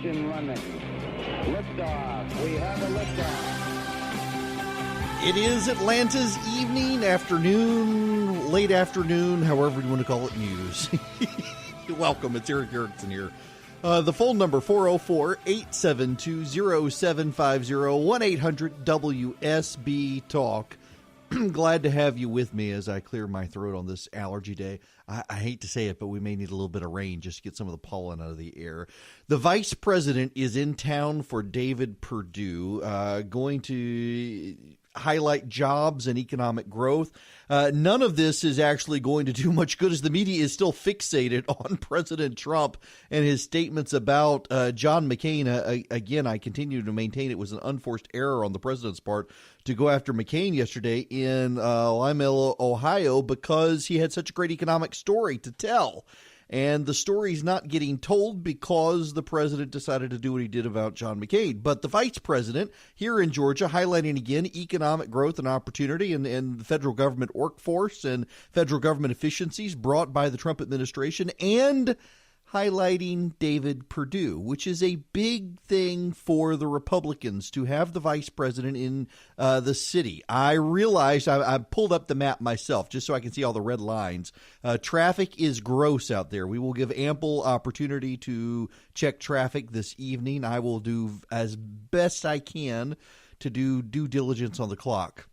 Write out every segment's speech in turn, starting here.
Ignition running. Liftoff. We have a liftoff. It is Atlanta's evening, afternoon, late afternoon, however you want to call it, news. Welcome. It's Eric Erickson here. The phone number, 404-872-0750, 1-800-WSB-TALK. Glad to have you with me as I clear my throat on this allergy day. I hate to say it, but we may need a little bit of rain just to get some of the pollen out of the air. The vice president is in town for David Perdue, going to highlight jobs and economic growth. None of this is actually going to do much good as the media is still fixated on President Trump and his statements about John McCain. Again, I continue to maintain it was an unforced error on the president's part to go after McCain yesterday in Lima, Ohio, because he had such a great economic story to tell. And the story's not getting told because the president decided to do what he did about John McCain. But the vice president here in Georgia highlighting again economic growth and opportunity and the federal government workforce and federal government efficiencies brought by the Trump administration, and highlighting David Perdue, which is a big thing for the Republicans to have the vice president in the city. I realized I pulled up the map myself just so I can see all the red lines. Traffic is gross out there. We will give ample opportunity to check traffic this evening. I will do as best I can to do due diligence on the clock.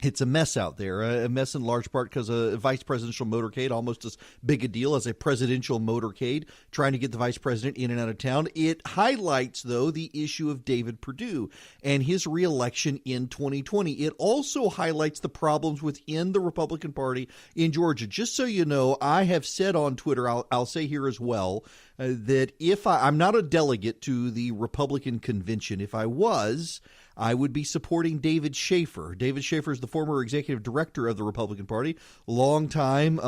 It's a mess out there, a mess in large part because a vice presidential motorcade, almost as big a deal as a presidential motorcade, trying to get the vice president in and out of town. It highlights, though, the issue of David Perdue and his reelection in 2020. It also highlights the problems within the Republican Party in Georgia. Just so you know, I have said on Twitter, I'll say here as well, that if I'm not a delegate to the Republican convention. If I was, I would be supporting David Schaefer. David Schaefer is the former executive director of the Republican Party, longtime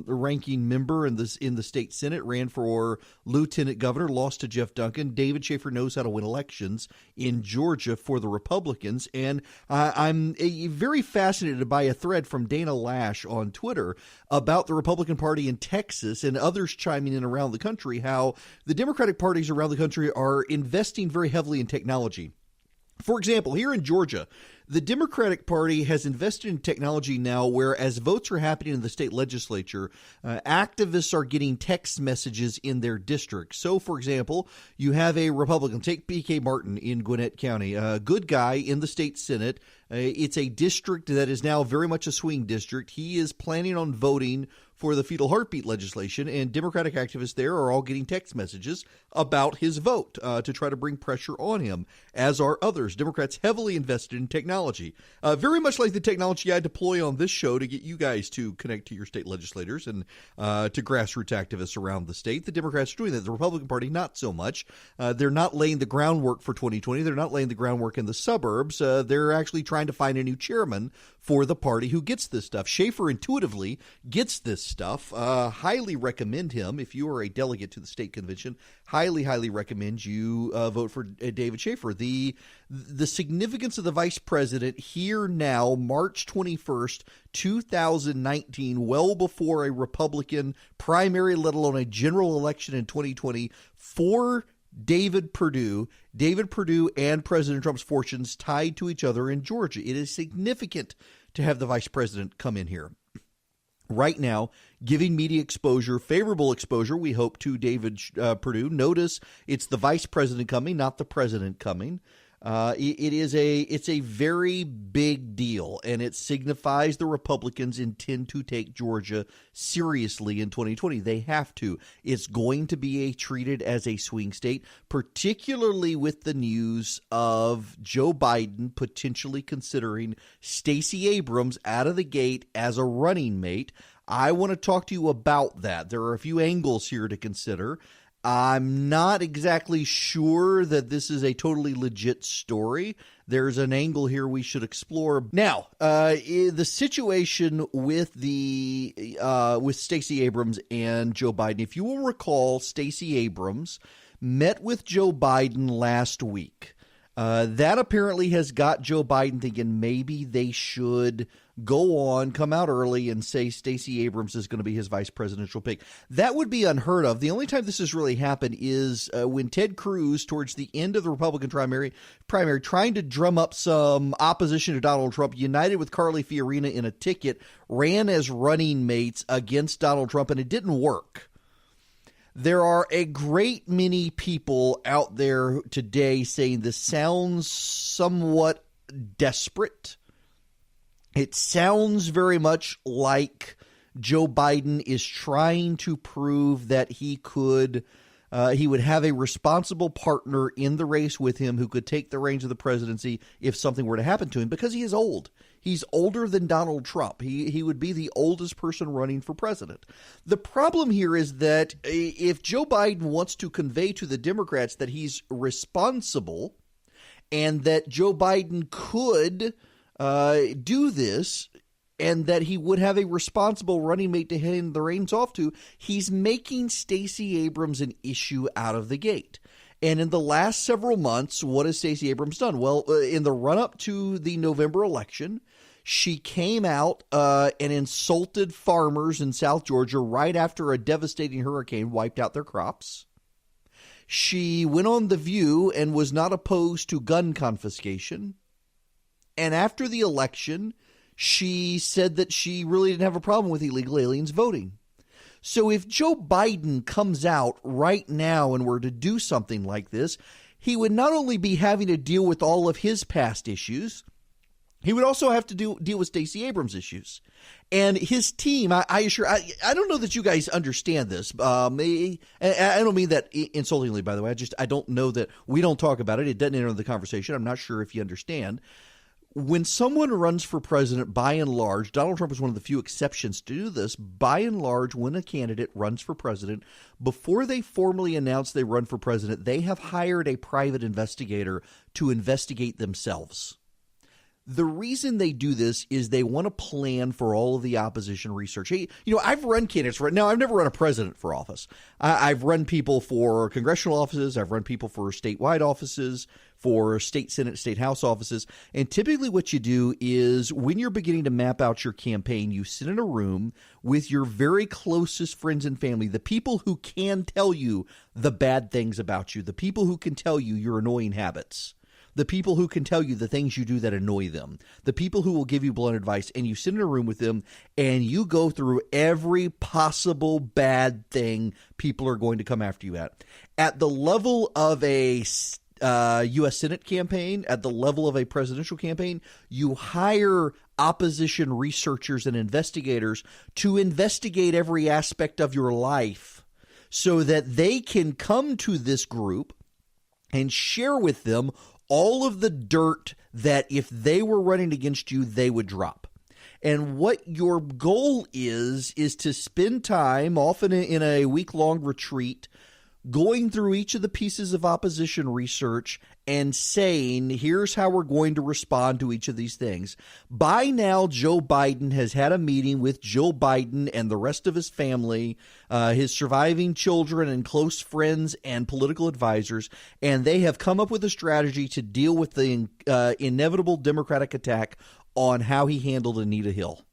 ranking member in the state Senate, ran for lieutenant governor, lost to Jeff Duncan. David Schaefer knows how to win elections in Georgia for the Republicans, and I'm very fascinated by a thread from Dana Lash on Twitter about the Republican Party in Texas and others chiming in around the country, how the Democratic parties around the country are investing very heavily in technology. For example, here in Georgia, the Democratic Party has invested in technology now where, as votes are happening in the state legislature, activists are getting text messages in their district. So, for example, you have a Republican, take P.K. Martin in Gwinnett County, a good guy in the state Senate. It's a district that is now very much a swing district. He is planning on voting for the fetal heartbeat legislation, and Democratic activists there are all getting text messages about his vote to try to bring pressure on him, as are others. Democrats heavily invested in technology, very much like the technology I deploy on this show to get you guys to connect to your state legislators and to grassroots activists around the state. The Democrats are doing that. The Republican Party, not so much. They're not laying the groundwork for 2020. They're not laying the groundwork in the suburbs. They're actually trying to find a new chairman for the party who gets this stuff. Schaefer intuitively gets this stuff. Highly recommend him. If you are a delegate to the state convention, highly recommend you vote for David Schaefer. The significance of the vice president here now, March 21st, 2019, well before a Republican primary, let alone a general election in 2020, for David Perdue and President Trump's fortunes tied to each other in Georgia. It is significant to have the vice president come in here right now, giving media exposure, favorable exposure, we hope, to David Perdue. Notice it's the vice president coming, not the president coming. It's a very big deal, and it signifies the Republicans intend to take Georgia seriously in 2020. They have to. It's going to be treated as a swing state, particularly with the news of Joe Biden potentially considering Stacey Abrams out of the gate as a running mate. I want to talk to you about that. There are a few angles here to consider. I'm not exactly sure that this is a totally legit story. There's an angle here we should explore. Now, the situation with with Stacey Abrams and Joe Biden. If you will recall, Stacey Abrams met with Joe Biden last week. That apparently has got Joe Biden thinking maybe they should come out early and say Stacey Abrams is going to be his vice presidential pick. That would be unheard of. The only time this has really happened is when Ted Cruz, towards the end of the Republican primary, trying to drum up some opposition to Donald Trump, united with Carly Fiorina in a ticket, ran as running mates against Donald Trump, and it didn't work. There are a great many people out there today saying this sounds somewhat desperate. It sounds very much like Joe Biden is trying to prove that he would have a responsible partner in the race with him who could take the reins of the presidency if something were to happen to him, because he is old. He's older than Donald Trump. He would be the oldest person running for president. The problem here is that if Joe Biden wants to convey to the Democrats that he's responsible and that Joe Biden could do this and that he would have a responsible running mate to hand the reins off to, he's making Stacey Abrams an issue out of the gate. And in the last several months, what has Stacey Abrams done? Well, in the run-up to the November election, she came out and insulted farmers in South Georgia right after a devastating hurricane wiped out their crops. She went on The View and was not opposed to gun confiscation. And after the election, she said that she really didn't have a problem with illegal aliens voting. So if Joe Biden comes out right now and were to do something like this, he would not only be having to deal with all of his past issues, he would also have to deal with Stacey Abrams' issues. And his team, I don't know that you guys understand this. I don't mean that insultingly, by the way. I don't know that we don't talk about it. It doesn't enter the conversation. I'm not sure if you understand. When someone runs for president, by and large, Donald Trump is one of the few exceptions to do this. By and large, when a candidate runs for president, before they formally announce they run for president, they have hired a private investigator to investigate themselves. The reason they do this is they want to plan for all of the opposition research. Hey, I've run candidates now. I've never run a president for office. I've run people for congressional offices. I've run people for statewide offices, for state Senate, state House offices. And typically what you do is when you're beginning to map out your campaign, you sit in a room with your very closest friends and family, the people who can tell you the bad things about you, the people who can tell you your annoying habits, the people who can tell you the things you do that annoy them, the people who will give you blunt advice, and you sit in a room with them and you go through every possible bad thing people are going to come after you at. At the level of a U.S. Senate campaign, at the level of a presidential campaign, you hire opposition researchers and investigators to investigate every aspect of your life so that they can come to this group and share with them all of the dirt that if they were running against you, they would drop. And what your goal is to spend time, often in a week-long retreat, going through each of the pieces of opposition research and saying, here's how we're going to respond to each of these things. By now, Joe Biden has had a meeting with Joe Biden and the rest of his family, his surviving children and close friends and political advisors, and they have come up with a strategy to deal with the inevitable Democratic attack on how he handled Anita Hill.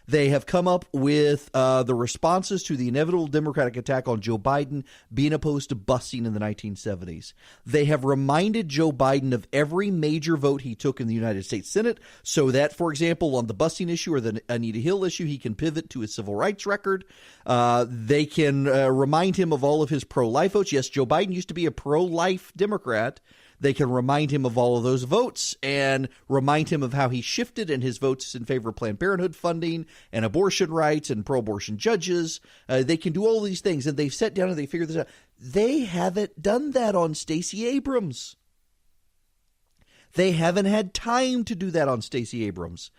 They have come up with the responses to the inevitable Democratic attack on Joe Biden being opposed to busing in the 1970s. They have reminded Joe Biden of every major vote he took in the United States Senate so that, for example, on the busing issue or the Anita Hill issue, he can pivot to his civil rights record. They can remind him of all of his pro-life votes. Yes, Joe Biden used to be a pro-life Democrat. They can remind him of all of those votes and remind him of how he shifted in his votes in favor of Planned Parenthood funding and abortion rights and pro-abortion judges. They can do all of these things, and they've sat down and they figured this out. They haven't done that on Stacey Abrams. They haven't had time to do that on Stacey Abrams.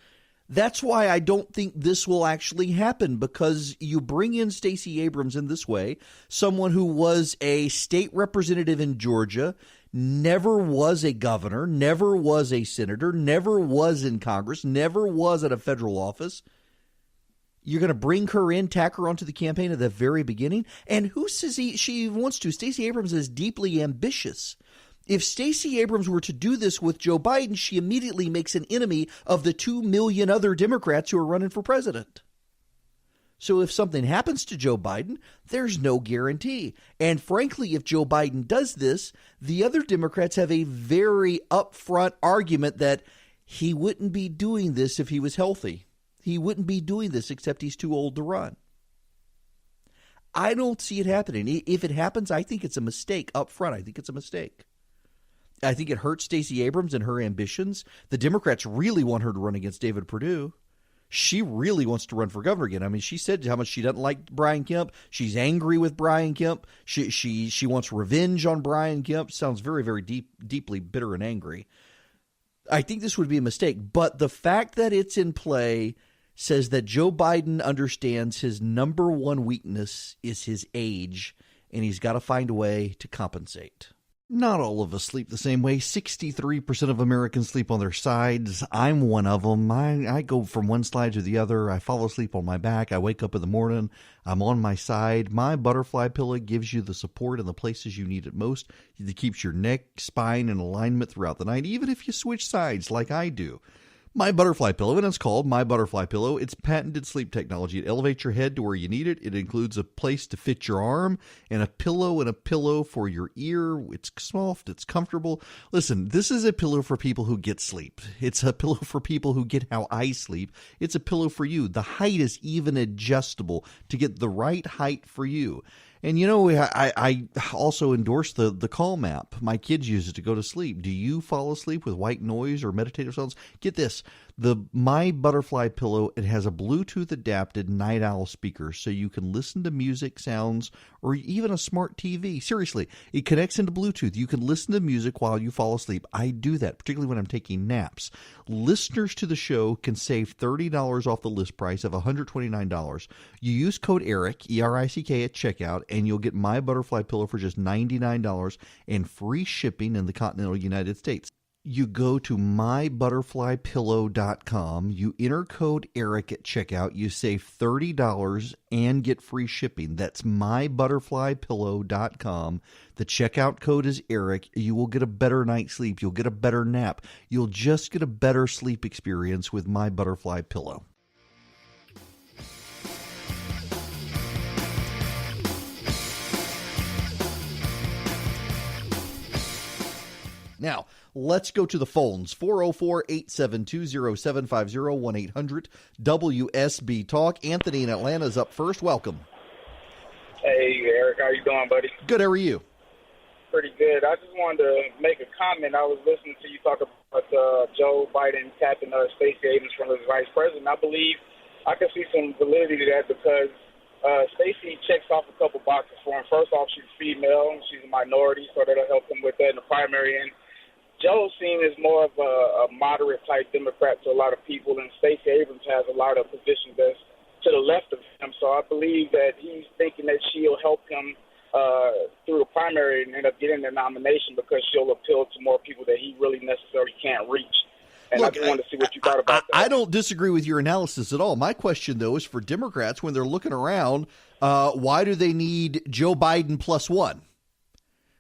That's why I don't think this will actually happen, because you bring in Stacey Abrams in this way, someone who was a state representative in Georgia, never was a governor, never was a senator, never was in Congress, never was at a federal office. You're going to bring her in, tack her onto the campaign at the very beginning? And who says she wants to? Stacey Abrams is deeply ambitious. If Stacey Abrams were to do this with Joe Biden, she immediately makes an enemy of the 2 million other Democrats who are running for president. So if something happens to Joe Biden, there's no guarantee. And frankly, if Joe Biden does this, the other Democrats have a very upfront argument that he wouldn't be doing this if he was healthy. He wouldn't be doing this except he's too old to run. I don't see it happening. If it happens, I think it's a mistake up front. I think it's a mistake. I think it hurts Stacey Abrams and her ambitions. The Democrats really want her to run against David Perdue. She really wants to run for governor again. I mean, she said how much she doesn't like Brian Kemp. She's angry with Brian Kemp. She wants revenge on Brian Kemp. Sounds very, very deeply bitter and angry. I think this would be a mistake. But the fact that it's in play says that Joe Biden understands his number one weakness is his age, and he's got to find a way to compensate. Not all of us sleep the same way. 63% of Americans sleep on their sides. I'm one of them. I go from one side to the other. I fall asleep on my back. I wake up in the morning. I'm on my side. My butterfly pillow gives you the support in the places you need it most. It keeps your neck, spine in alignment throughout the night, even if you switch sides like I do. My Butterfly Pillow, and it's called My Butterfly Pillow. It's patented sleep technology. It elevates your head to where you need it. It includes a place to fit your arm and a pillow for your ear. It's soft. It's comfortable. Listen, this is a pillow for people who get sleep. It's a pillow for people who get how I sleep. It's a pillow for you. The height is even adjustable to get the right height for you. And, you know, I also endorse the Calm app. My kids use it to go to sleep. Do you fall asleep with white noise or meditative sounds? Get this. The My Butterfly Pillow, it has a Bluetooth adapted night owl speaker so you can listen to music, sounds, or even a smart TV. Seriously, it connects into Bluetooth. You can listen to music while you fall asleep. I do that, particularly when I'm taking naps. Listeners to the show can save $30 off the list price of $129. You use code ERIC, E-R-I-C-K, at checkout, and you'll get My Butterfly Pillow for just $99 and free shipping in the continental United States. You go to mybutterflypillow.com, you enter code ERIC at checkout, you save $30 and get free shipping. That's mybutterflypillow.com. The checkout code is ERIC. You will get a better night's sleep. You'll get a better nap. You'll just get a better sleep experience with My Butterfly Pillow. Now, let's go to the phones. 404-872-0750, 1-800-WSB Talk. Anthony in Atlanta is up first. Welcome. Hey, Eric. How you doing, buddy? Good. How are you? Pretty good. I just wanted to make a comment. I was listening to you talk about Joe Biden tapping Stacey Abrams from his vice president. I believe I can see some validity to that because Stacey checks off a couple boxes for him. First off, she's female. She's a minority, so that'll help him with that in the primary. And Joe's seen as more of a moderate-type Democrat to a lot of people, and Stacey Abrams has a lot of positions that's to the left of him. So I believe that he's thinking that she'll help him through the primary and end up getting the nomination because she'll appeal to more people that he really necessarily can't reach. And look, I just wanted to see what you thought about that. I don't disagree with your analysis at all. My question, though, is for Democrats when they're looking around, why do they need Joe Biden plus one?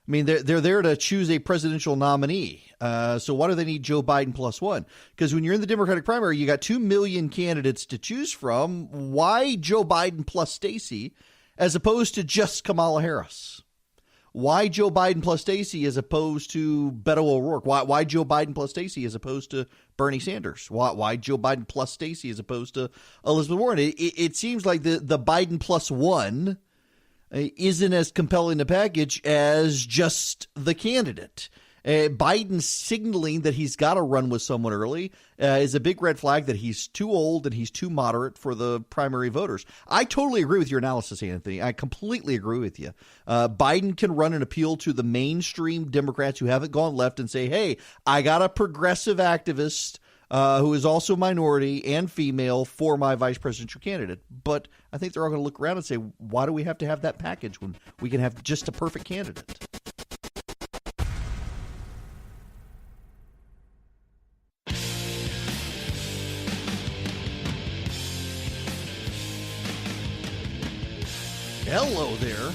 I mean, they're there to choose a presidential nominee. So why do they need Joe Biden plus one? Because when you're in the Democratic primary, you got 2 million candidates to choose from. Why Joe Biden plus Stacey as opposed to just Kamala Harris? Why Joe Biden plus Stacey as opposed to Beto O'Rourke? Why Joe Biden plus Stacey as opposed to Bernie Sanders? Why Joe Biden plus Stacey as opposed to Elizabeth Warren? It seems like the Biden plus one isn't as compelling a package as just the candidate. Biden signaling that he's got to run with someone early is a big red flag that he's too old and he's too moderate for the primary voters. I totally agree with your analysis, Anthony. I completely agree with you. Biden can run an appeal to the mainstream Democrats who haven't gone left and say, hey, I got a progressive activist who is also minority and female for my vice presidential candidate. But I think they're all going to look around and say, why do we have to have that package when we can have just a perfect candidate? Hello there.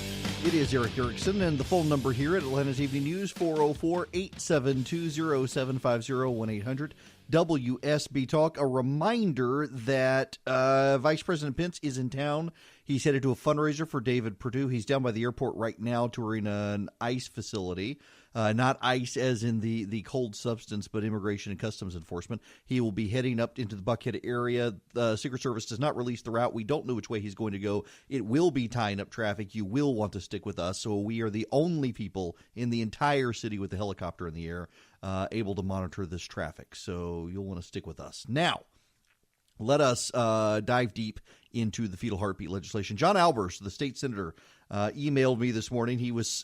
It is Eric Erickson, and the phone number here at Atlanta's Evening News, 404-872-0750, 1-800-WSB Talk. A reminder that Vice President Pence is in town. He's headed to a fundraiser for David Perdue. He's down by the airport right now touring an ICE facility. Not ICE as in the cold substance, but Immigration and Customs Enforcement. He will be heading up into the Buckhead area. The Secret Service does not release the route. We don't know which way he's going to go. It will be tying up traffic. You will want to stick with us. So we are the only people in the entire city with the helicopter in the air able to monitor this traffic. So you'll want to stick with us. Now, let us dive deep into the fetal heartbeat legislation. John Albers, the state senator, emailed me this morning. He was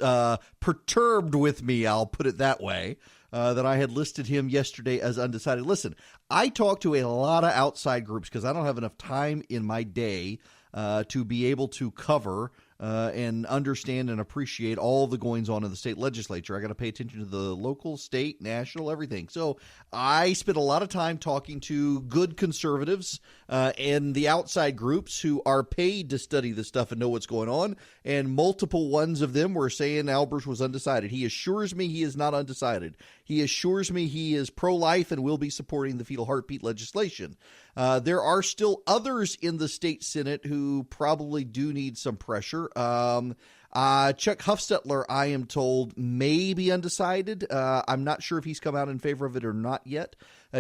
perturbed with me, I'll put it that way, that I had listed him yesterday as undecided. Listen, I talk to a lot of outside groups because I don't have enough time in my day to be able to cover and understand and appreciate all the goings on in the state legislature. I got to pay attention to the local, state, national, everything. So I spent a lot of time talking to good conservatives and the outside groups who are paid to study this stuff and know what's going on. And multiple ones of them were saying Albers was undecided. He assures me he is not undecided. He assures me he is pro-life and will be supporting the fetal heartbeat legislation. There are still others in the state Senate who probably do need some pressure. Chuck Hufstetler, I am told, may be undecided. I'm not sure if he's come out in favor of it or not yet.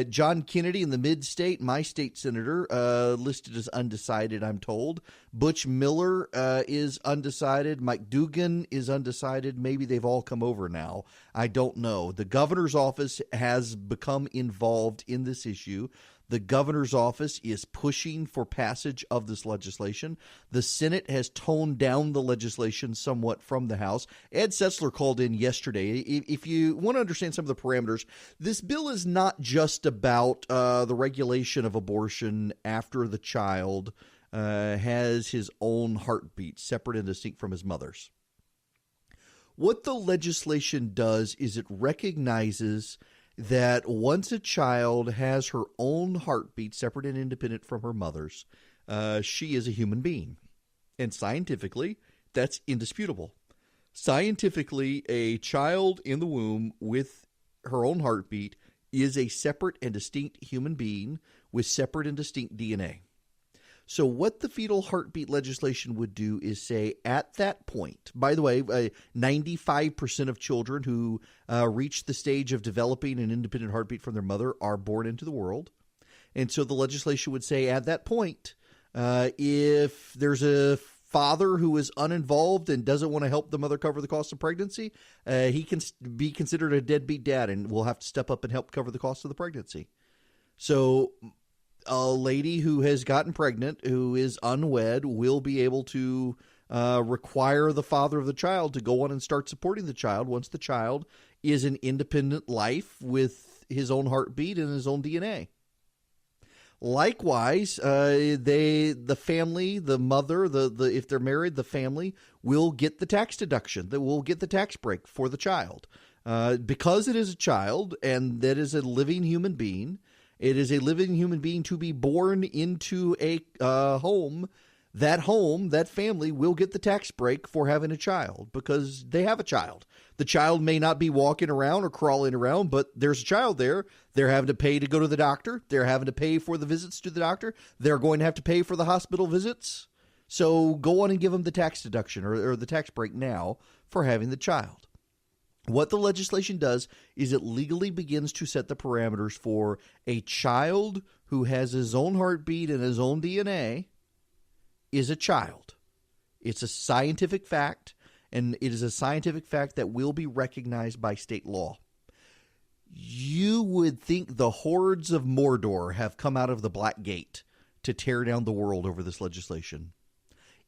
John Kennedy in the mid-state, my state senator, listed as undecided, I'm told. Butch Miller is undecided. Mike Dugan is undecided. Maybe they've all come over now. I don't know. The governor's office has become involved in this issue. The governor's office is pushing for passage of this legislation. The Senate has toned down the legislation somewhat from the House. Ed Setzler called in yesterday. If you want to understand some of the parameters, this bill is not just about the regulation of abortion after the child has his own heartbeat, separate and distinct from his mother's. What the legislation does is it recognizes that once a child has her own heartbeat, separate and independent from her mother's, she is a human being. And scientifically, that's indisputable. Scientifically, a child in the womb with her own heartbeat is a separate and distinct human being with separate and distinct DNA. So what the fetal heartbeat legislation would do is say at that point, by the way, 95% of children who reach the stage of developing an independent heartbeat from their mother are born into the world. And so the legislation would say at that point, if there's a father who is uninvolved and doesn't want to help the mother cover the cost of pregnancy, he can be considered a deadbeat dad and will have to step up and help cover the cost of the pregnancy. So a lady who has gotten pregnant, who is unwed, will be able to require the father of the child to go on and start supporting the child once the child is an independent life with his own heartbeat and his own DNA. Likewise, the family, the mother, if they're married, the family will get the tax deduction. They will get the tax break for the child because it is a child and that is a living human being. It is a living human being to be born into a home. That family will get the tax break for having a child because they have a child. The child may not be walking around or crawling around, but there's a child there. They're having to pay to go to the doctor. They're having to pay for the visits to the doctor. They're going to have to pay for the hospital visits. So go on and give them the tax deduction or the tax break now for having the child. What the legislation does is it legally begins to set the parameters for a child who has his own heartbeat and his own DNA is a child. It's a scientific fact, and it is a scientific fact that will be recognized by state law. You would think the hordes of Mordor have come out of the Black Gate to tear down the world over this legislation.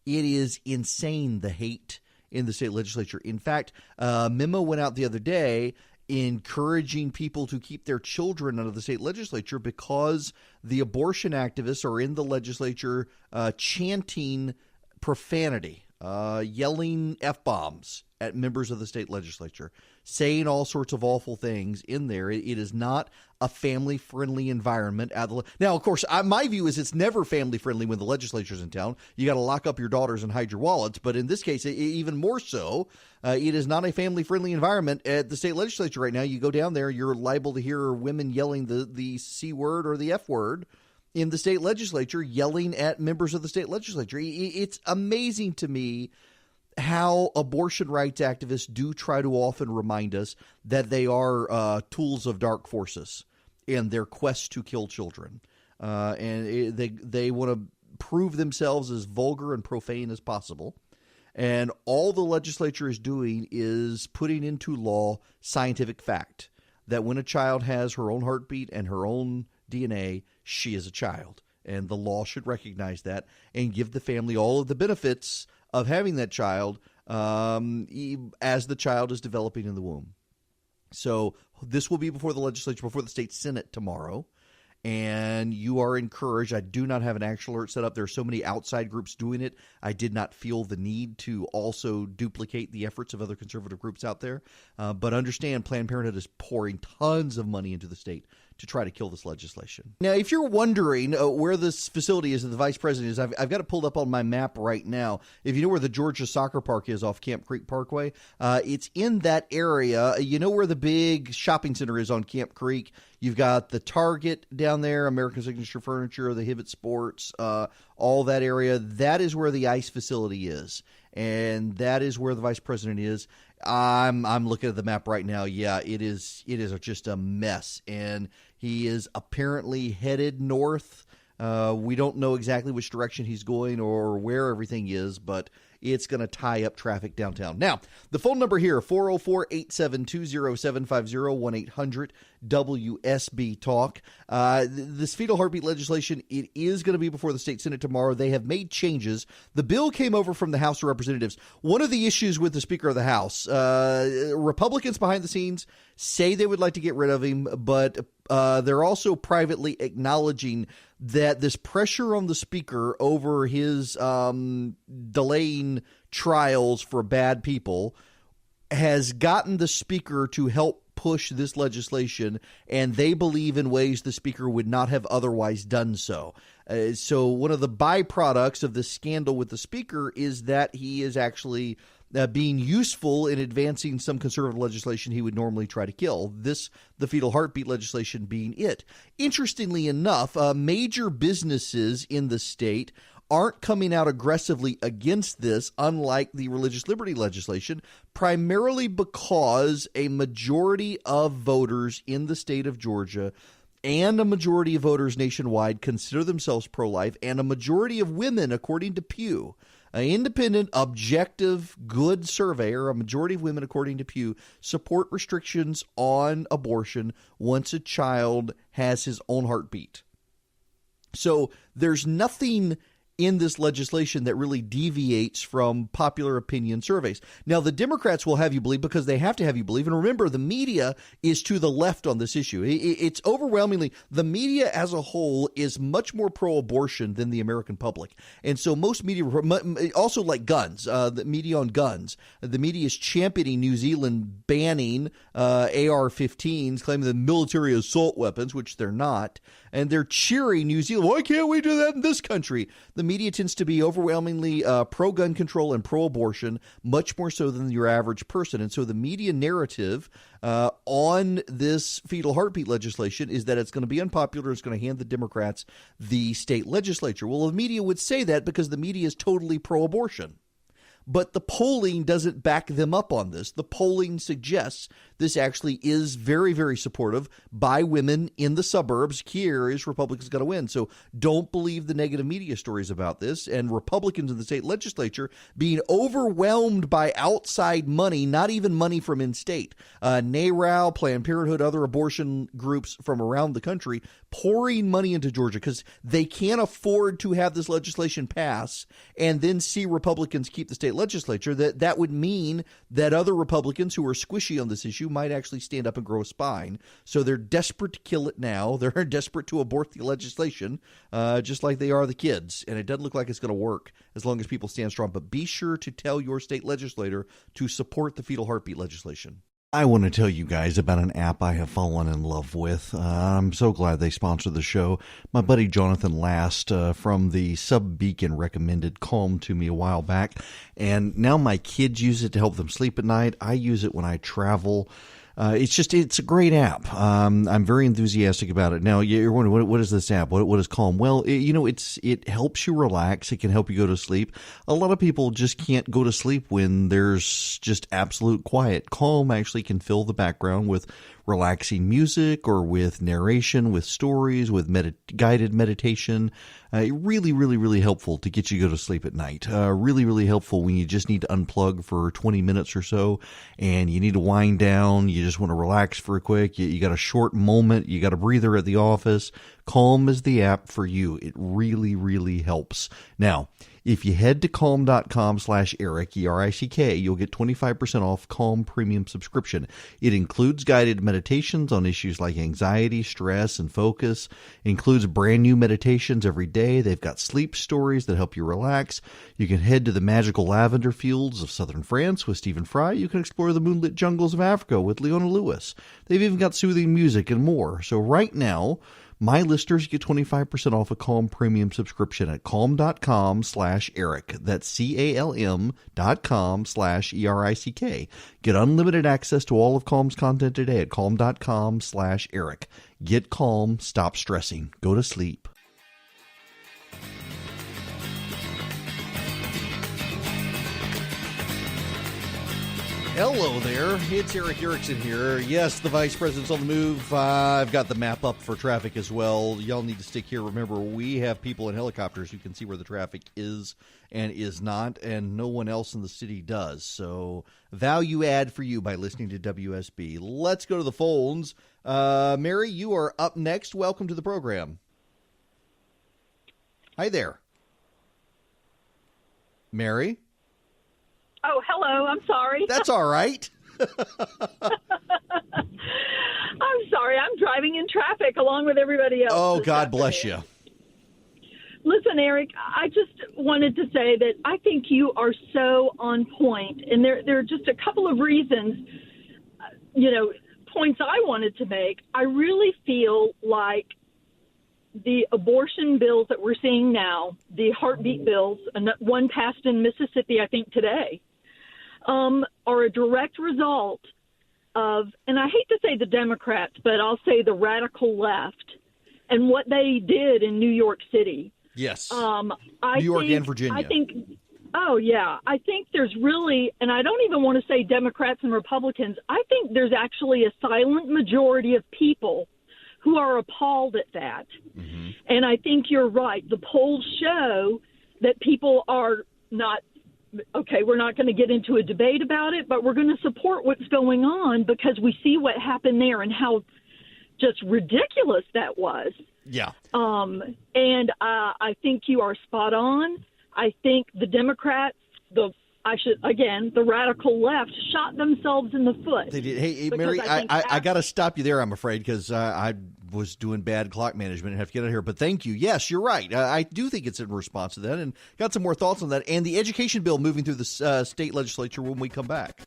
It is insane, the hate in the state legislature. In fact, a memo went out the other day encouraging people to keep their children out of the state legislature because the abortion activists are in the legislature chanting profanity yelling F-bombs at members of the state legislature, saying all sorts of awful things in there. It is not a family-friendly environment. Now, of course, my view is it's never family-friendly when the legislature's in town. You got to lock up your daughters and hide your wallets. But in this case, even more so, it is not a family-friendly environment at the state legislature right now. You go down there, you're liable to hear women yelling the C word or the F word in the state legislature, yelling at members of the state legislature. It's amazing to me how abortion rights activists do try to often remind us that they are tools of dark forces in their quest to kill children. And they want to prove themselves as vulgar and profane as possible. And all the legislature is doing is putting into law scientific fact that when a child has her own heartbeat and her own DNA, she is a child. And the law should recognize that and give the family all of the benefits of having that child as the child is developing in the womb. So this will be before the legislature, before the state Senate tomorrow. And you are encouraged. I do not have an action alert set up. There are so many outside groups doing it. I did not feel the need to also duplicate the efforts of other conservative groups out there. But understand, Planned Parenthood is pouring tons of money into the state to try to kill this legislation. Now, if you're wondering where this facility is that the vice president is, I've got it pulled up on my map right now. If you know where the Georgia Soccer Park is off Camp Creek Parkway, it's in that area. You know where the big shopping center is on Camp Creek? You've got the Target down there, American Signature Furniture, the Hibbett Sports, all that area. That is where the ICE facility is, and that is where the vice president is. I'm looking at the map right now. Yeah, it is just a mess, and he is apparently headed north. We don't know exactly which direction he's going or where everything is, but it's going to tie up traffic downtown. Now, the phone number here, 404-872-0750, 1-800-WSB-TALK. This fetal heartbeat legislation, it is going to be before the state Senate tomorrow. They have made changes. The bill came over from the House of Representatives. One of the issues with the Speaker of the House, Republicans behind the scenes say they would like to get rid of him, but they're also privately acknowledging that this pressure on the Speaker over his delaying trials for bad people has gotten the Speaker to help push this legislation, and they believe in ways the Speaker would not have otherwise done so. So one of the byproducts of this scandal with the Speaker is that he is actually being useful in advancing some conservative legislation he would normally try to kill. The fetal heartbeat legislation being it. Interestingly enough, major businesses in the state aren't coming out aggressively against this, unlike the religious liberty legislation, primarily because a majority of voters in the state of Georgia and a majority of voters nationwide consider themselves pro-life, and a majority of women, according to Pew, an independent, objective, good surveyor, a majority of women, according to Pew, support restrictions on abortion once a child has his own heartbeat. So there's nothing in this legislation that really deviates from popular opinion surveys. Now, the Democrats will have you believe, because they have to have you believe, and remember, the media is to the left on this issue. It's overwhelmingly, the media as a whole is much more pro-abortion than the American public. And so most media, also like guns, the media on guns, the media is championing New Zealand banning AR-15s, claiming the military assault weapons, which they're not. And they're cheering New Zealand. Why can't we do that in this country? The media tends to be overwhelmingly pro-gun control and pro-abortion, much more so than your average person. And so the media narrative on this fetal heartbeat legislation is that it's going to be unpopular. It's going to hand the Democrats the state legislature. Well, the media would say that because the media is totally pro-abortion. But the polling doesn't back them up on this. The polling suggests this actually is very, very supportive by women in the suburbs. Key areas, Republicans got to win. So don't believe the negative media stories about this. And Republicans in the state legislature being overwhelmed by outside money, not even money from in-state. NARAL, Planned Parenthood, other abortion groups from around the country pouring money into Georgia because they can't afford to have this legislation pass and then see Republicans keep the state legislature, that would mean that other Republicans who are squishy on this issue might actually stand up and grow a spine. So they're desperate to kill it now. They're desperate to abort the legislation, just like they are the kids. And it doesn't look like it's going to work as long as people stand strong. But be sure to tell your state legislator to support the fetal heartbeat legislation. I want to tell you guys about an app I have fallen in love with. I'm so glad they sponsor the show. My buddy Jonathan Last from the Sub Beacon recommended Calm to me a while back, and now my kids use it to help them sleep at night. I use it when I travel. It's a great app. I'm very enthusiastic about it. Now, you're wondering, what is this app? What is Calm? Well, it helps you relax. It can help you go to sleep. A lot of people just can't go to sleep when there's just absolute quiet. Calm actually can fill the background with relaxing music or with narration, with stories, with guided meditation. Really, really, really helpful to get you to go to sleep at night. Really, really helpful when you just need to unplug for 20 minutes or so and you need to wind down. You just want to relax for a quick. You got a short moment. You got a breather at the office. Calm is the app for you. It really, really helps. Now, if you head to calm.com/Eric, E-R-I-C-K, you'll get 25% off Calm Premium subscription. It includes guided meditations on issues like anxiety, stress, and focus. It includes brand new meditations every day. They've got sleep stories that help you relax. You can head to the magical lavender fields of southern France with Stephen Fry. You can explore the moonlit jungles of Africa with Leona Lewis. They've even got soothing music and more. So right now, my listeners get 25% off a Calm Premium subscription at calm.com/Eric. That's CALM.com/ERICK. Get unlimited access to all of Calm's content today at calm.com/Eric. Get calm, stop stressing, go to sleep. Hello there, it's Eric Erickson here. Yes, the Vice President's on the move. I've got the map up for traffic as well. Y'all need to stick here. Remember, we have people in helicopters who can see where the traffic is and is not, and no one else in the city does. So, value add for you by listening to WSB. Let's go to the phones. Mary, you are up next. Welcome to the program. Hi there. Mary? Oh, hello. I'm sorry. That's all right. I'm sorry. I'm driving in traffic along with everybody else. Oh, God bless you. Listen, Eric, I just wanted to say that I think you are so on point, and there are just a couple of reasons, points I wanted to make. I really feel like the abortion bills that we're seeing now, the heartbeat bills, and one passed in Mississippi, I think today, are a direct result of, and I hate to say the Democrats, but I'll say the radical left and what they did in New York City. Yes. New York and Virginia. I think there's really, and I don't even want to say Democrats and Republicans, I think there's actually a silent majority of people who are appalled at that. Mm-hmm. And I think you're right. The polls show that people are not, okay, we're not going to get into a debate about it, but we're going to support what's going on because we see what happened there and how just ridiculous that was. Yeah. And I think you are spot on. I think the Democrats, the radical left shot themselves in the foot. They did. Hey, Mary, I got to stop you there, I'm afraid, because I was doing bad clock management and have to get out of here. But thank you. Yes, you're right. I do think it's in response to that, and got some more thoughts on that. And the education bill moving through the state legislature when we come back.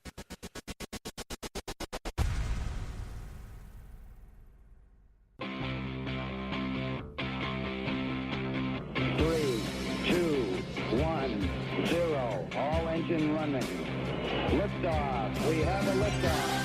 Running. Liftoff. We have a liftoff.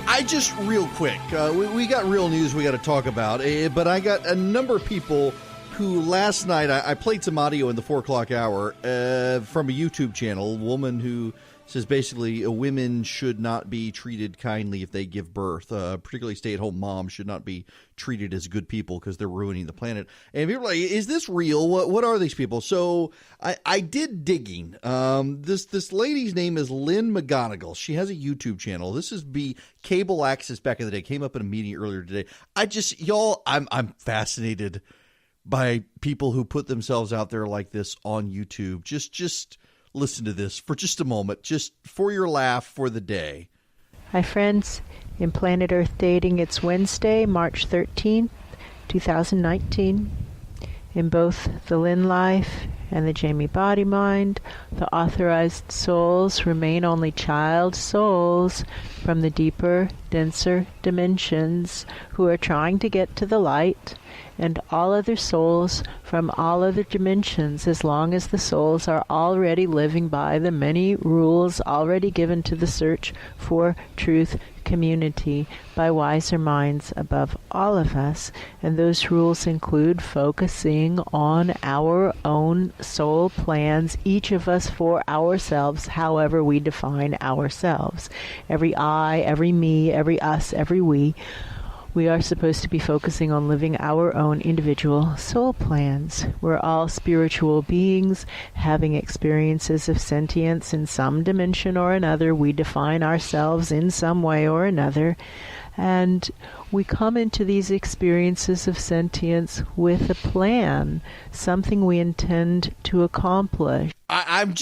I just real quick, we got real news we got to talk about, but I got a number of people who last night, I played some audio in the 4 o'clock hour from a YouTube channel, a woman who says basically women should not be treated kindly if they give birth, particularly stay-at-home moms should not be treated as good people because they're ruining the planet. And people are like, is this real? What are these people? So I did digging. This lady's name is Lynn McGonigal. She has a YouTube channel. This is cable access back in the day. Came up in a meeting earlier today. I'm fascinated by people who put themselves out there like this on YouTube. Just listen to this for just a moment, just for your laugh for the day. Hi, friends. In Planet Earth Dating, it's Wednesday, March 13th, 2019. In both the Lynn Life and the Jamie Body Mind, the authorized souls remain only child souls from the deeper, denser dimensions who are trying to get to the light, and all other souls from all other dimensions, as long as the souls are already living by the many rules already given to the search for truth community by wiser minds above all of us. And those rules include focusing on our own soul plans, each of us for ourselves, however we define ourselves. Every I, every me, every us, every we. We are supposed to be focusing on living our own individual soul plans. We're all spiritual beings having experiences of sentience in some dimension or another. We define ourselves in some way or another. And we come into these experiences of sentience with a plan, something we intend to accomplish. I'm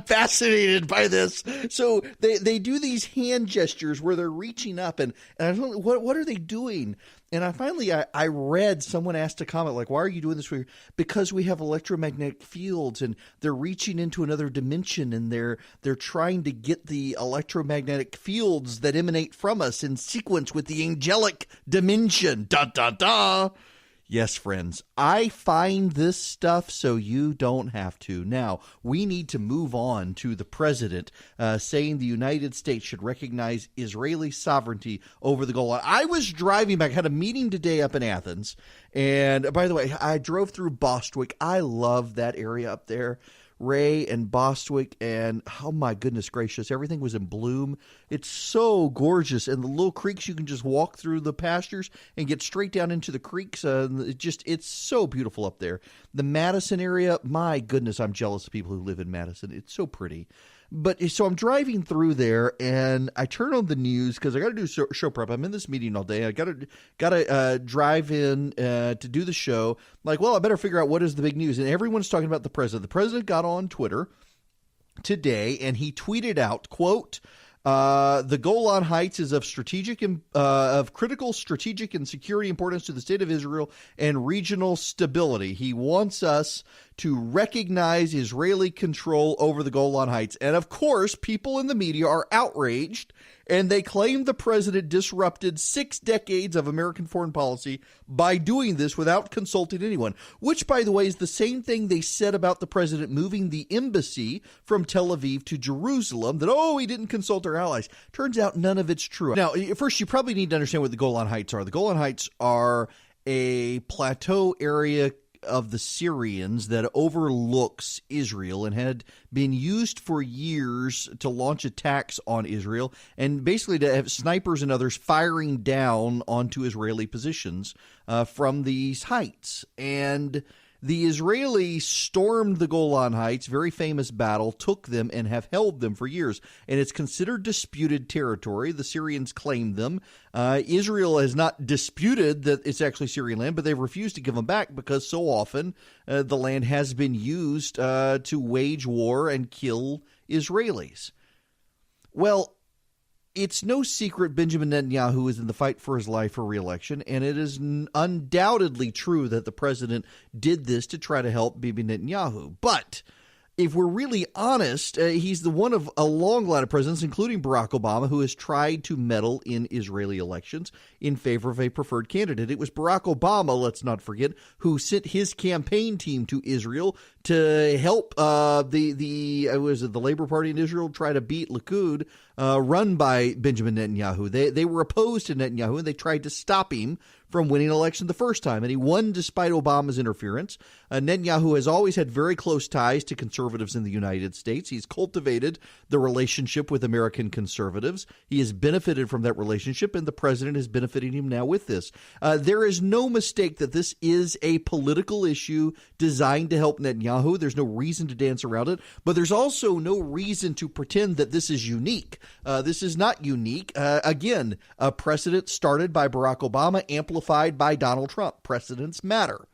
fascinated by this. So they do these hand gestures where they're reaching up, and I don't know, what are they doing? And I read someone asked a comment like, why are you doing this? Because we have electromagnetic fields and they're reaching into another dimension, and they're trying to get the electromagnetic fields that emanate from us in sequence with the angelic dimension. Da da da. Yes, friends, I find this stuff so you don't have to. Now, we need to move on to the president saying the United States should recognize Israeli sovereignty over the Golan. I was driving back, had a meeting today up in Athens, and by the way, I drove through Bostwick. I love that area up there. Ray and Bostwick, and oh my goodness gracious, everything was in bloom. It's so gorgeous, and the little creeks, you can just walk through the pastures and get straight down into the creeks. It's so beautiful up there. The Madison area, my goodness, I'm jealous of people who live in Madison. It's so pretty. But so I'm driving through there, and I turn on the news because I got to do show prep. I'm in this meeting all day. I got to drive in to do the show. Like, well, I better figure out what is the big news. And everyone's talking about the president. The president got on Twitter today, and he tweeted out, quote, the Golan Heights is of critical strategic and security importance to the state of Israel and regional stability. He wants us to recognize Israeli control over the Golan Heights. And of course, people in the media are outraged, and they claim the president disrupted 6 decades of American foreign policy by doing this without consulting anyone, which, by the way, is the same thing they said about the president moving the embassy from Tel Aviv to Jerusalem, that, he didn't consult our allies. Turns out none of it's true. Now, first, you probably need to understand what the Golan Heights are. The Golan Heights are a plateau area of the Syrians that overlooks Israel and had been used for years to launch attacks on Israel and basically to have snipers and others firing down onto Israeli positions from these heights. And the Israelis stormed the Golan Heights, very famous battle, took them and have held them for years. And it's considered disputed territory. The Syrians claim them. Israel has not disputed that it's actually Syrian land, but they've refused to give them back because so often the land has been used to wage war and kill Israelis. Well, it's no secret Benjamin Netanyahu is in the fight for his life for re-election, and it is undoubtedly true that the president did this to try to help Bibi Netanyahu. But if we're really honest, he's the one of a long line of presidents, including Barack Obama, who has tried to meddle in Israeli elections in favor of a preferred candidate. It was Barack Obama, let's not forget, who sent his campaign team to Israel to help the Labor Party in Israel try to beat Likud, run by Benjamin Netanyahu. They were opposed to Netanyahu, and they tried to stop him from winning an election the first time, and he won despite Obama's interference. Netanyahu has always had very close ties to conservatives in the United States. He's cultivated the relationship with American conservatives. He has benefited from that relationship, and the president is benefiting him now with this. There is no mistake that this is a political issue designed to help Netanyahu. There's no reason to dance around it, but there's also no reason to pretend that this is unique. This is not unique. Again, a precedent started by Barack Obama, amplified by Donald Trump. Precedents matter.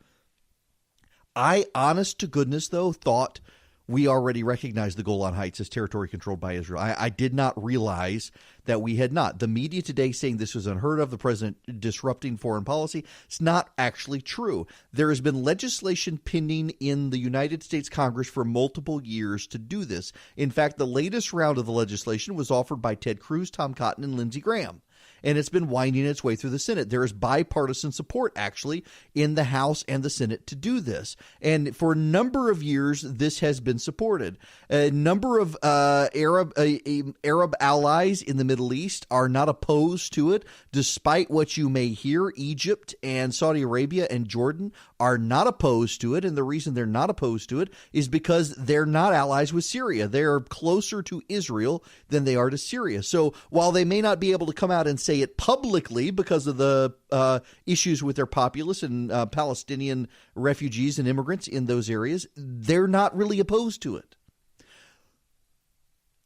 I, honest to goodness, though, thought we already recognized the Golan Heights as territory controlled by Israel. I did not realize that we had not. The media today saying this was unheard of, the president disrupting foreign policy. It's not actually true. There has been legislation pending in the United States Congress for multiple years to do this. In fact, the latest round of the legislation was offered by Ted Cruz, Tom Cotton, and Lindsey Graham. And it's been winding its way through the Senate. There is bipartisan support, actually, in the House and the Senate to do this. And for a number of years, this has been supported. A number of Arab allies in the Middle East are not opposed to it, despite what you may hear. Egypt and Saudi Arabia and Jordan are not opposed to it. And the reason they're not opposed to it is because they're not allies with Syria. They're closer to Israel than they are to Syria. So while they may not be able to come out and say it publicly because of the issues with their populace and Palestinian refugees and immigrants in those areas, they're not really opposed to it.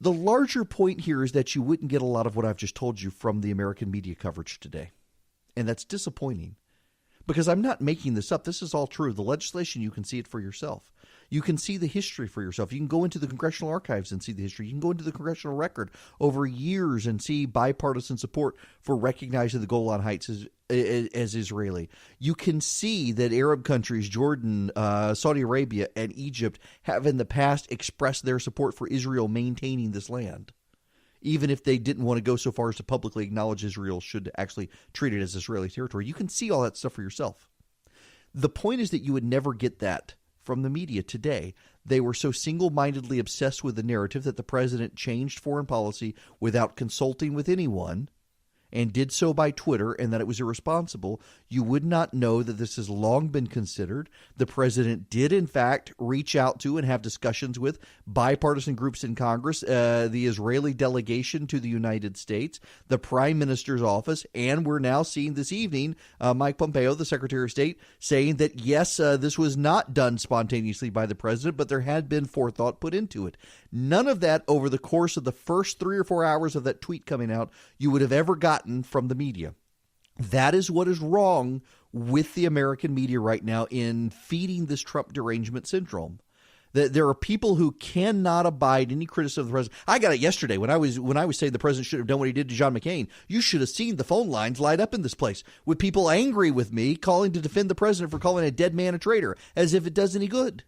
The larger point here is that you wouldn't get a lot of what I've just told you from the American media coverage today. And that's disappointing because I'm not making this up. This is all true. The legislation, you can see it for yourself. You can see the history for yourself. You can go into the congressional archives and see the history. You can go into the congressional record over years and see bipartisan support for recognizing the Golan Heights as Israeli. You can see that Arab countries, Jordan, Saudi Arabia, and Egypt have in the past expressed their support for Israel maintaining this land, even if they didn't want to go so far as to publicly acknowledge Israel should actually treat it as Israeli territory. You can see all that stuff for yourself. The point is that you would never get that from the media today. They were so single-mindedly obsessed with the narrative that the president changed foreign policy without consulting with anyone and did so by Twitter, and that it was irresponsible. You would not know that this has long been considered. The president did, in fact, reach out to and have discussions with bipartisan groups in Congress, the Israeli delegation to the United States, the prime minister's office, and we're now seeing this evening Mike Pompeo, the Secretary of State, saying that, yes, this was not done spontaneously by the president, but there had been forethought put into it. None of that over the course of the first 3 or 4 hours of that tweet coming out you would have ever gotten from the media. That is what is wrong with the American media right now in feeding this Trump derangement syndrome. That there are people who cannot abide any criticism of the president. I got it yesterday when I was saying the president should have done what he did to John McCain. You should have seen the phone lines light up in this place with people angry with me calling to defend the president for calling a dead man a traitor, as if it does any good.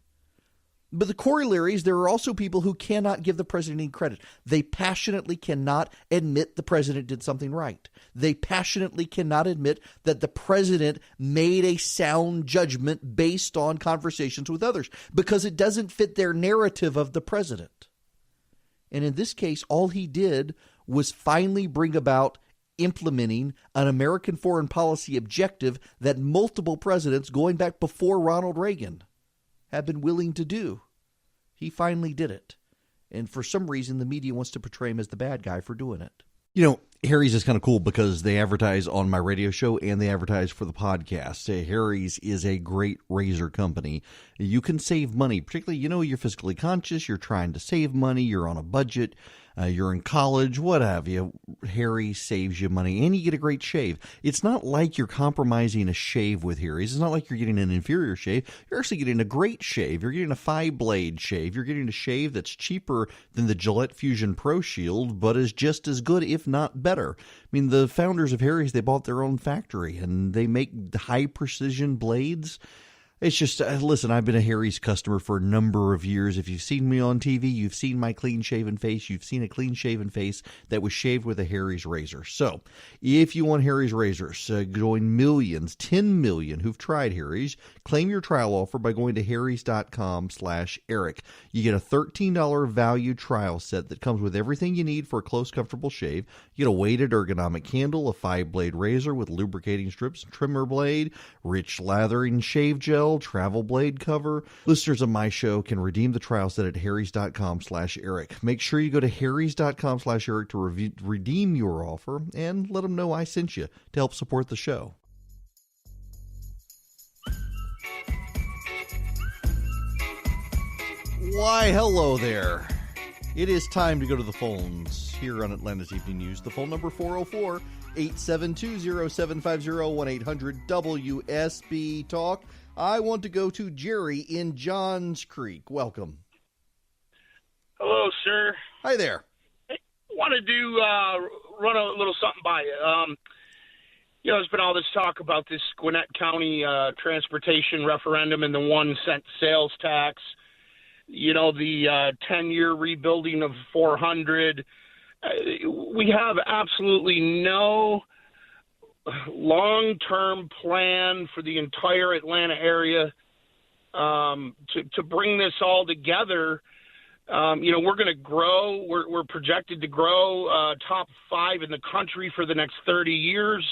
But the corollary is there are also people who cannot give the president any credit. They passionately cannot admit the president did something right. They passionately cannot admit that the president made a sound judgment based on conversations with others because it doesn't fit their narrative of the president. And in this case, all he did was finally bring about implementing an American foreign policy objective that multiple presidents going back before Ronald Reagan have been willing to do. He finally did it. And for some reason, the media wants to portray him as the bad guy for doing it. You know, Harry's is kind of cool because they advertise on my radio show and they advertise for the podcast. Harry's is a great razor company. You can save money, particularly, you're fiscally conscious, you're trying to save money, you're on a budget, you're in college, what have you. Harry saves you money and you get a great shave. It's not like you're compromising a shave with Harry's. It's not like you're getting an inferior shave. You're actually getting a great shave. You're getting a 5-blade shave. You're getting a shave that's cheaper than the Gillette Fusion Pro Shield, but is just as good, if not better. I mean, the founders of Harry's, they bought their own factory and they make high precision blades. It's just, listen, I've been a Harry's customer for a number of years. If you've seen me on TV, you've seen my clean-shaven face. You've seen a clean-shaven face that was shaved with a Harry's razor. So if you want Harry's razors, join millions, 10 million who've tried Harry's. Claim your trial offer by going to harrys.com/Eric. You get a $13 value trial set that comes with everything you need for a close, comfortable shave. You get a weighted ergonomic handle, a 5-blade razor with lubricating strips, trimmer blade, rich lathering shave gel, travel blade cover. Listeners of my show can redeem the trial set at harrys.com/Eric. Make sure you go to harrys.com/Eric to redeem your offer and let them know I sent you to help support the show. Why, hello there. It is time to go to the phones here on Atlanta's Evening News. The phone number 404-872-0750, 1-800-WSB-TALK. I want to go to Jerry in Johns Creek. Welcome. Hello, sir. Hi there. I wanted to run a little something by you. There's been all this talk about this Gwinnett County transportation referendum and the 1-cent sales tax. The 10-year rebuilding of 400. We have absolutely no long-term plan for the entire Atlanta area to bring this all together. We're going to grow. We're projected to grow top 5 in the country for the next 30 years.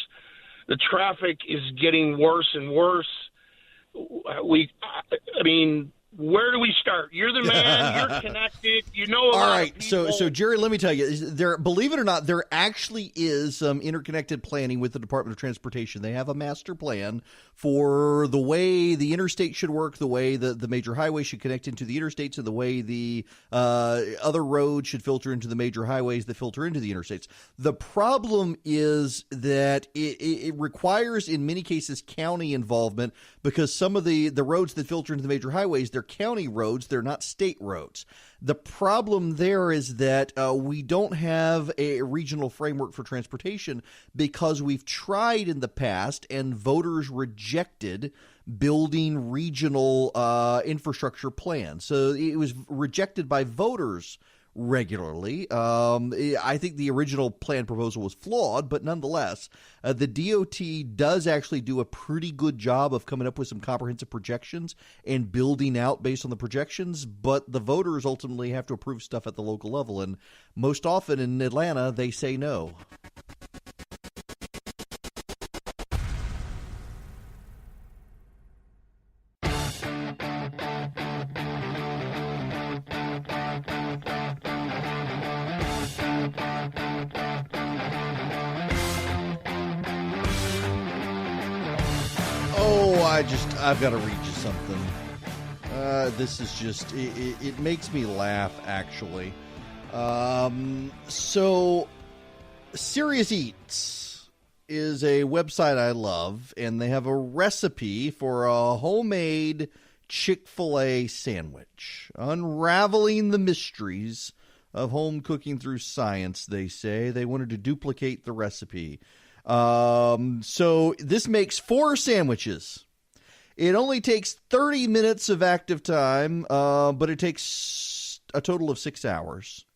The traffic is getting worse and worse. Where do we start? You're the man. You're connected. You know a lot of people. So Jerry, let me tell you, believe it or not, there actually is some interconnected planning with the Department of Transportation. They have a master plan for the way the interstate should work, the way the major highways should connect into the interstates, and the way the other roads should filter into the major highways that filter into the interstates. The problem is that it requires, in many cases, county involvement, because some of the roads that filter into the major highways, they're county roads, they're not state roads. The problem there is that we don't have a regional framework for transportation because we've tried in the past and voters rejected building regional infrastructure plans. So it was rejected by voters regularly. I think the original plan proposal was flawed, but nonetheless, the DOT does actually do a pretty good job of coming up with some comprehensive projections and building out based on the projections, but the voters ultimately have to approve stuff at the local level, and most often in Atlanta, they say no. I've got to read you something. This is just, it makes me laugh, actually. So, Serious Eats is a website I love, and they have a recipe for a homemade Chick-fil-A sandwich. Unraveling the mysteries of home cooking through science, they say. They wanted to duplicate the recipe. So, this makes 4 sandwiches. It only takes 30 minutes of active time, but it takes a total of 6 hours.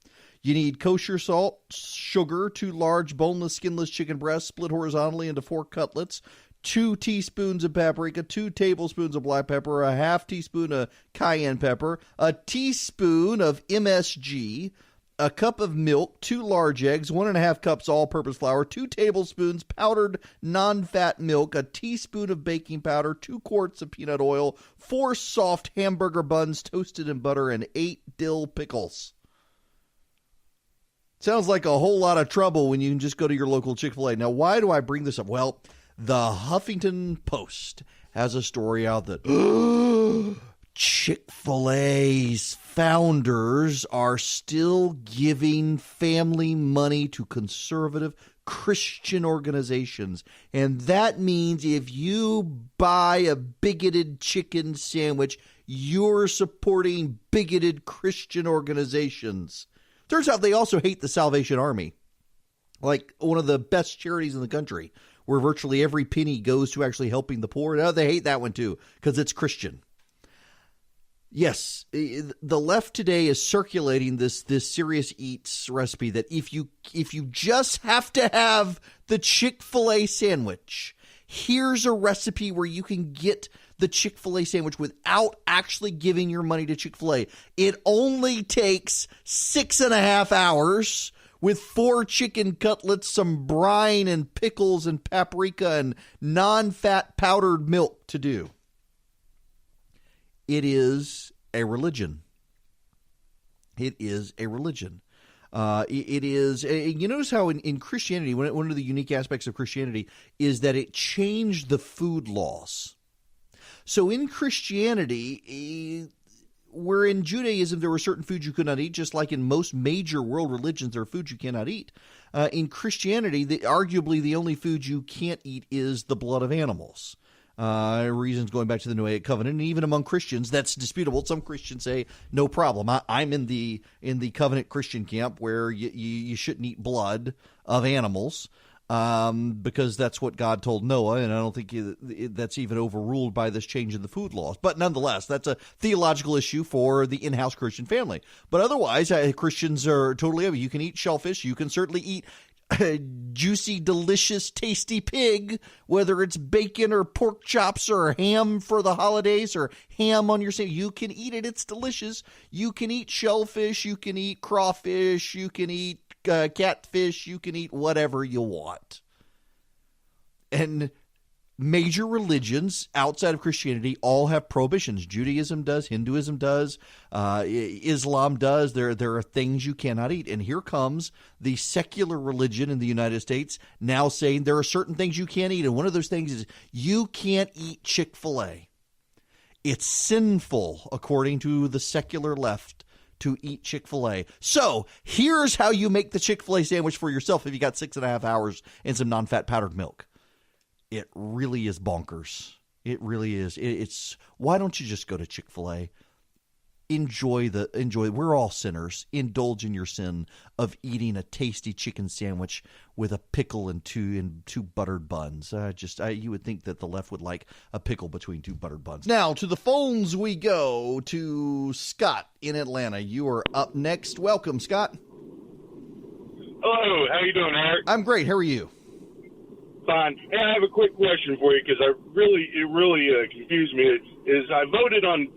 You need kosher salt, sugar, 2 large boneless, skinless chicken breasts split horizontally into 4 cutlets, 2 teaspoons of paprika, 2 tablespoons of black pepper, a half teaspoon of cayenne pepper, a teaspoon of MSG, a cup of milk, 2 large eggs, 1.5 cups all-purpose flour, 2 tablespoons powdered non-fat milk, a teaspoon of baking powder, 2 quarts of peanut oil, 4 soft hamburger buns toasted in butter, and 8 dill pickles. Sounds like a whole lot of trouble when you can just go to your local Chick-fil-A. Now, why do I bring this up? Well, the Huffington Post has a story out that Chick-fil-A's founders are still giving family money to conservative Christian organizations. And that means if you buy a bigoted chicken sandwich, you're supporting bigoted Christian organizations. Turns out they also hate the Salvation Army, like one of the best charities in the country, where virtually every penny goes to actually helping the poor. No, they hate that one too, because it's Christian. Yes, the left today is circulating this Serious Eats recipe that if you just have to have the Chick-fil-A sandwich, here's a recipe where you can get the Chick-fil-A sandwich without actually giving your money to Chick-fil-A. It only takes 6.5 hours with 4 chicken cutlets, some brine and pickles and paprika and non-fat powdered milk to do. It is a religion. It is a religion. It is. You notice how in Christianity, one of the unique aspects of Christianity is that it changed the food laws. So in Christianity, where in Judaism there were certain foods you could not eat, just like in most major world religions there are foods you cannot eat. In Christianity, arguably the only food you can't eat is the blood of animals. reasons going back to the Noahic covenant, and even among Christians, that's disputable. Some Christians say no problem. I'm in the covenant Christian camp where you shouldn't eat blood of animals because that's what God told Noah, and I don't think that's even overruled by this change in the food laws. But nonetheless, that's a theological issue for the in-house Christian family. But otherwise, Christians are totally over. You can eat shellfish. You can certainly eat juicy, delicious, tasty pig, whether it's bacon or pork chops or ham for the holidays or ham on your sandwich. You can eat it. It's delicious. You can eat shellfish. You can eat crawfish. You can eat catfish. You can eat whatever you want. And major religions outside of Christianity all have prohibitions. Judaism does, Hinduism does, Islam does. There are things you cannot eat. And here comes the secular religion in the United States now saying there are certain things you can't eat. And one of those things is you can't eat Chick-fil-A. It's sinful, according to the secular left, to eat Chick-fil-A. So here's how you make the Chick-fil-A sandwich for yourself if you got 6.5 hours and some non-fat powdered milk. It really is bonkers. It really is. It's why don't you just go to Chick-fil-A? Enjoy. We're all sinners. Indulge in your sin of eating a tasty chicken sandwich with a pickle and two buttered buns. You would think that the left would like a pickle between two buttered buns. Now to the phones we go to Scott in Atlanta. You are up next. Welcome, Scott. Hello. How you doing, Eric? I'm great. How are you? Fine. Hey, I have a quick question for you because it really confused me. I voted in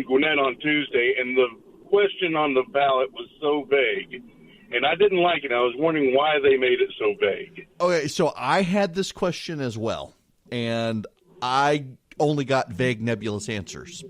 Gwinnett on Tuesday, and the question on the ballot was so vague, and I didn't like it. I was wondering why they made it so vague. Okay, so I had this question as well, and I only got vague, nebulous answers.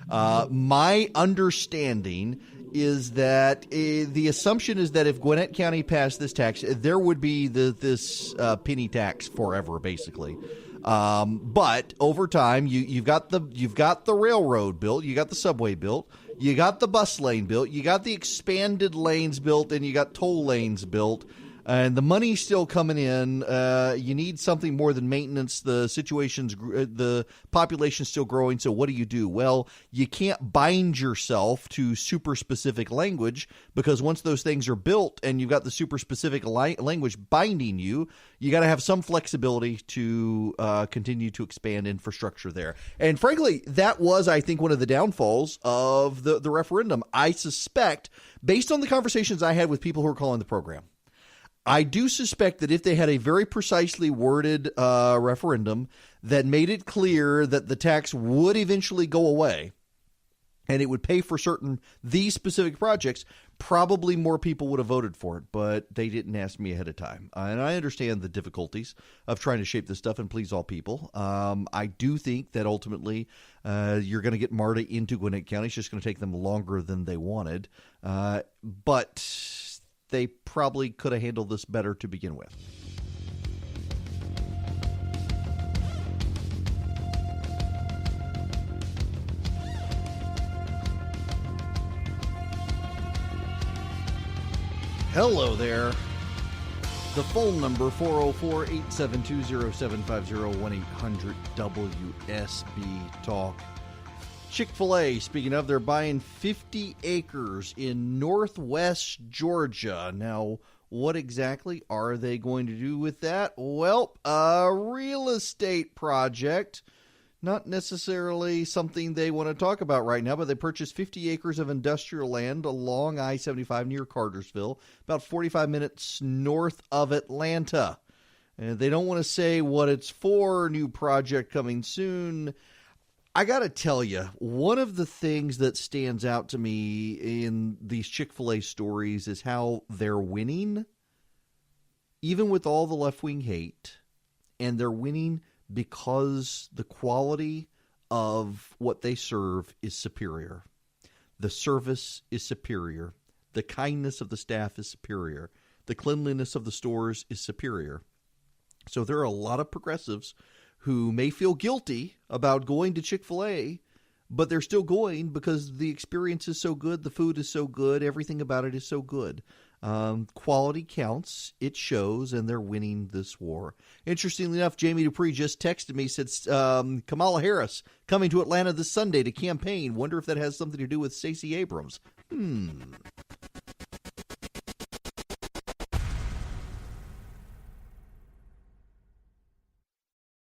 My understanding is that the assumption is that if Gwinnett County passed this tax, there would be this penny tax forever, basically. But over time, you've got the railroad built, you got the subway built, you got the bus lane built, you got the expanded lanes built, and you got toll lanes built. And the money's still coming in. You need something more than maintenance. The population's still growing. So what do? Well, you can't bind yourself to super specific language because once those things are built and you've got the super specific language binding you, you got to have some flexibility to continue to expand infrastructure there. And frankly, that was, I think, one of the downfalls of the referendum. I suspect, based on the conversations I had with people who are calling the program, I do suspect that if they had a very precisely worded referendum that made it clear that the tax would eventually go away and it would pay for these specific projects, probably more people would have voted for it, but they didn't ask me ahead of time. And I understand the difficulties of trying to shape this stuff and please all people. I do think that ultimately you're going to get MARTA into Gwinnett County. It's just going to take them longer than they wanted. But they probably could have handled this better to begin with. Hello there. The phone number, 404-872-0750, 1-800-WSB-TALK. Chick-fil-A, speaking of, they're buying 50 acres in northwest Georgia. Now, what exactly are they going to do with that? Well, a real estate project. Not necessarily something they want to talk about right now, but they purchased 50 acres of industrial land along I-75 near Cartersville, about 45 minutes north of Atlanta. And they don't want to say what it's for, new project coming soon. I got to tell you, one of the things that stands out to me in these Chick-fil-A stories is how they're winning, even with all the left-wing hate, and they're winning because the quality of what they serve is superior. The service is superior. The kindness of the staff is superior. The cleanliness of the stores is superior. So there are a lot of progressives who may feel guilty about going to Chick-fil-A, but they're still going because the experience is so good, the food is so good, everything about it is so good. Quality counts. It shows, and they're winning this war. Interestingly enough, Jamie Dupree just texted me, said Kamala Harris coming to Atlanta this Sunday to campaign. Wonder if that has something to do with Stacey Abrams.